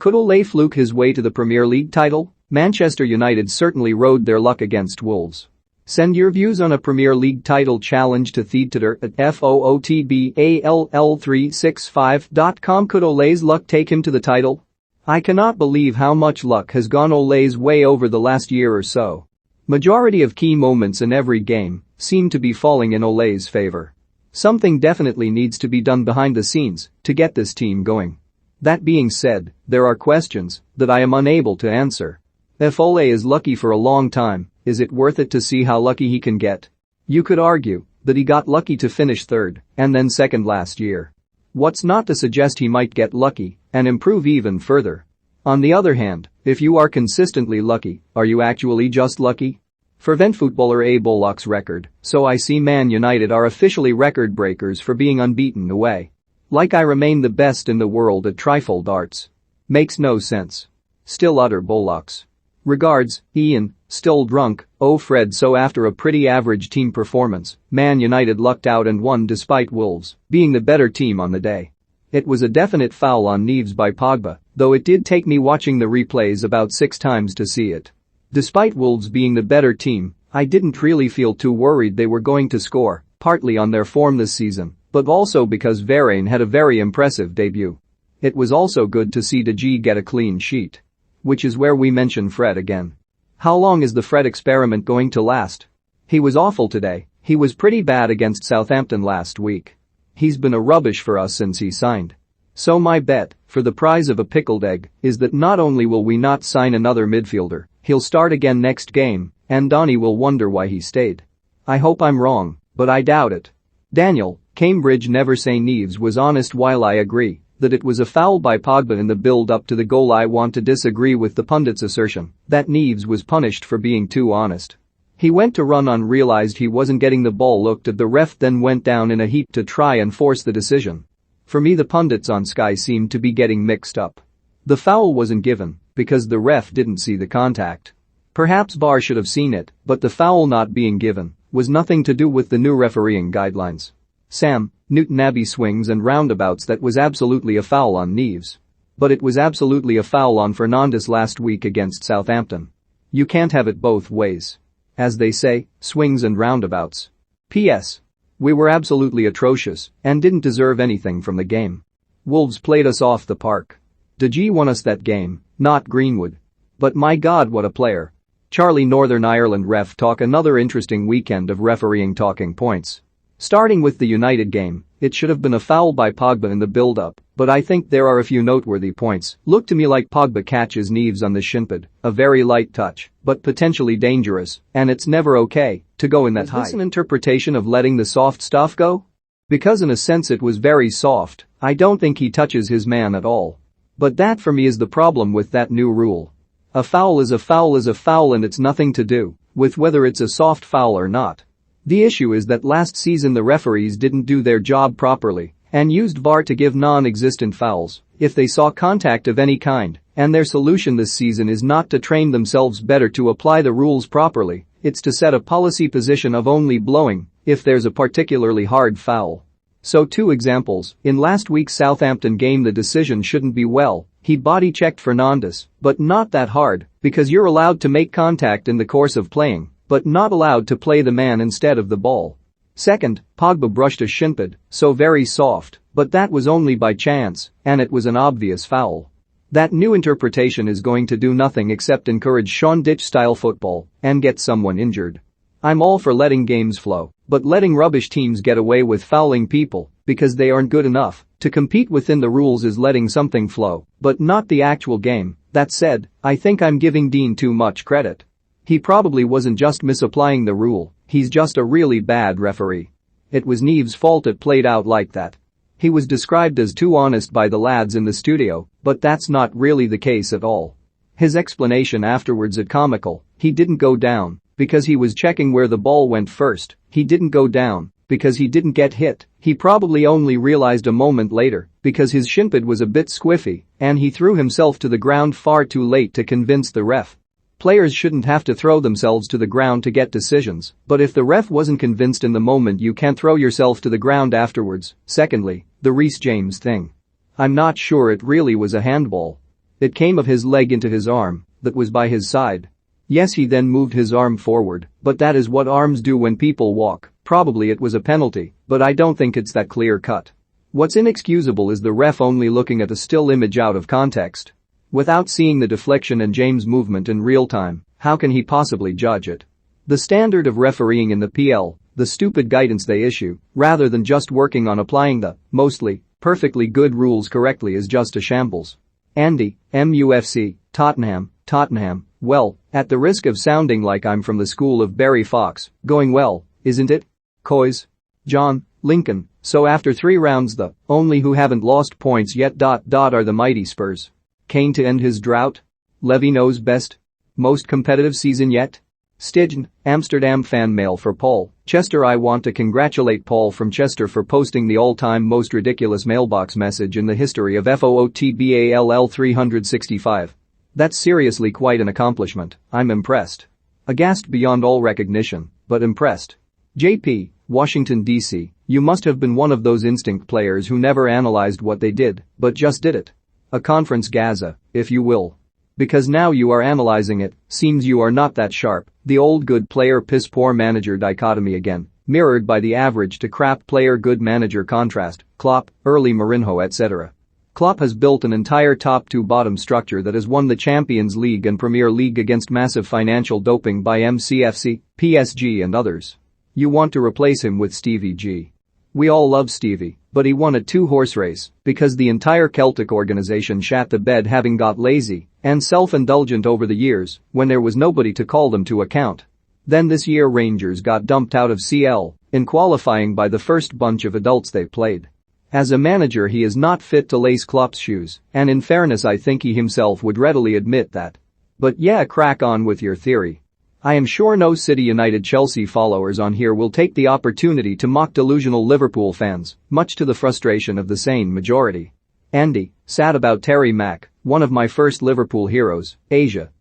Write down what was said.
Could Ole fluke his way to the Premier League title? Manchester United certainly rode their luck against Wolves. Send your views on a Premier League title challenge to Theater at football365.com. Could Ole's luck take him to the title? I cannot believe how much luck has gone Ole's way over the last year or so. Majority of key moments in every game seem to be falling in Ole's favor. Something definitely needs to be done behind the scenes to get this team going. That being said, there are questions that I am unable to answer. If Ole is lucky for a long time, is it worth it to see how lucky he can get? You could argue that he got lucky to finish third and then second last year. What's not to suggest he might get lucky and improve even further? On the other hand, if you are consistently lucky, are you actually just lucky? Fervent footballer A Bullock's record, so I see Man United are officially record breakers for being unbeaten away. Like I remain the best in the world at trifle darts. Makes no sense. Still utter Bullocks. Regards, Ian, still drunk, oh Fred. So after a pretty average team performance, Man United lucked out and won despite Wolves being the better team on the day. It was a definite foul on Neves by Pogba, though it did take me watching the replays about 6 times to see it. Despite Wolves being the better team, I didn't really feel too worried they were going to score, partly on their form this season, but also because Varane had a very impressive debut. It was also good to see De Gea get a clean sheet. Which is where we mention Fred again. How long is the Fred experiment going to last? He was awful today. He was pretty bad against Southampton last week. He's been a rubbish for us since he signed. So my bet, for the price of a pickled egg, is that not only will we not sign another midfielder, he'll start again next game, and Donny will wonder why he stayed. I hope I'm wrong, but I doubt it. Daniel, Cambridge never say Neves was honest. While I agree that it was a foul by Pogba in the build-up to the goal, I want to disagree with the pundit's assertion that Neves was punished for being too honest. He went to run on, realized he wasn't getting the ball, looked at the ref, then went down in a heap to try and force the decision. For me, the pundits on Sky seemed to be getting mixed up. The foul wasn't given because the ref didn't see the contact. Perhaps VAR should have seen it, but the foul not being given was nothing to do with the new refereeing guidelines. Sam Newton Abbey swings and roundabouts, that was absolutely a foul on Neves. But it was absolutely a foul on Fernandes last week against Southampton. You can't have it both ways. As they say, swings and roundabouts. P.S. We were absolutely atrocious and didn't deserve anything from the game. Wolves played us off the park. De Gea won us that game, not Greenwood. But my God, what a player. Charlie, Northern Ireland ref talk. Another interesting weekend of refereeing talking points. Starting with the United game, it should have been a foul by Pogba in the build-up, but I think there are a few noteworthy points. Looked to me like Pogba catches Neves on the shin pad, a very light touch, but potentially dangerous, and it's never okay to go in that high. Is this an interpretation of letting the soft stuff go? Because in a sense it was very soft. I don't think he touches his man at all. But that for me is the problem with that new rule. A foul is a foul is a foul, and it's nothing to do with whether it's a soft foul or not. The issue is that last season the referees didn't do their job properly and used VAR to give non-existent fouls if they saw contact of any kind, and their solution this season is not to train themselves better to apply the rules properly, it's to set a policy position of only blowing if there's a particularly hard foul. So 2 examples, in last week's Southampton game the decision shouldn't be, well, he body-checked Fernandes, but not that hard, because you're allowed to make contact in the course of playing, but not allowed to play the man instead of the ball. Second, Pogba brushed a shin pad, so very soft, but that was only by chance, and it was an obvious foul. That new interpretation is going to do nothing except encourage Sean Dyche-style football and get someone injured. I'm all for letting games flow, but letting rubbish teams get away with fouling people because they aren't good enough to compete within the rules is letting something flow, but not the actual game. That said, I think I'm giving Dean too much credit. He probably wasn't just misapplying the rule, he's just a really bad referee. It was Neves' fault it played out like that. He was described as too honest by the lads in the studio, but that's not really the case at all. His explanation afterwards is comical. He didn't go down because he was checking where the ball went first. He didn't go down because he didn't get hit. He probably only realized a moment later because his shin pad was a bit squiffy and he threw himself to the ground far too late to convince the ref. Players shouldn't have to throw themselves to the ground to get decisions, but if the ref wasn't convinced in the moment, you can't throw yourself to the ground afterwards. Secondly, the Reece James thing. I'm not sure it really was a handball. It came of his leg into his arm, that was by his side. Yes, he then moved his arm forward, but that is what arms do when people walk. Probably it was a penalty, but I don't think it's that clear cut. What's inexcusable is the ref only looking at a still image out of context. Without seeing the deflection and James' movement in real time, how can he possibly judge it? The standard of refereeing in the PL, the stupid guidance they issue, rather than just working on applying the, mostly, perfectly good rules correctly is just a shambles. Andy, MUFC, Tottenham, well, at the risk of sounding like I'm from the school of Barry Fox, going well, isn't it? Coys. John, Lincoln, so after 3 rounds the only who haven't lost points yet are the mighty Spurs. Kane to end his drought? Levy knows best? Most competitive season yet? Stijn, Amsterdam fan mail for Paul, Chester. I want to congratulate Paul from Chester for posting the all-time most ridiculous mailbox message in the history of FOOTBALL 365. That's seriously quite an accomplishment, I'm impressed. Aghast beyond all recognition, but impressed. JP, Washington, D.C., you must have been one of those instinct players who never analyzed what they did, but just did it. A conference Gaza, if you will. Because now you are analyzing it, seems you are not that sharp, the old good player piss poor manager dichotomy again, mirrored by the average to crap player good manager contrast, Klopp, early Mourinho etc. Klopp has built an entire top to bottom structure that has won the Champions League and Premier League against massive financial doping by MCFC, PSG and others. You want to replace him with Stevie G. We all love Stevie, but he won a 2-horse race because the entire Celtic organization shat the bed, having got lazy and self-indulgent over the years when there was nobody to call them to account. Then this year Rangers got dumped out of CL in qualifying by the first bunch of adults they played. As a manager he is not fit to lace Klopp's shoes, and in fairness I think he himself would readily admit that. But yeah, crack on with your theory. I am sure no City United Chelsea followers on here will take the opportunity to mock delusional Liverpool fans, much to the frustration of the sane majority. Andy, sad about Terry Mack, one of my first Liverpool heroes, Asia,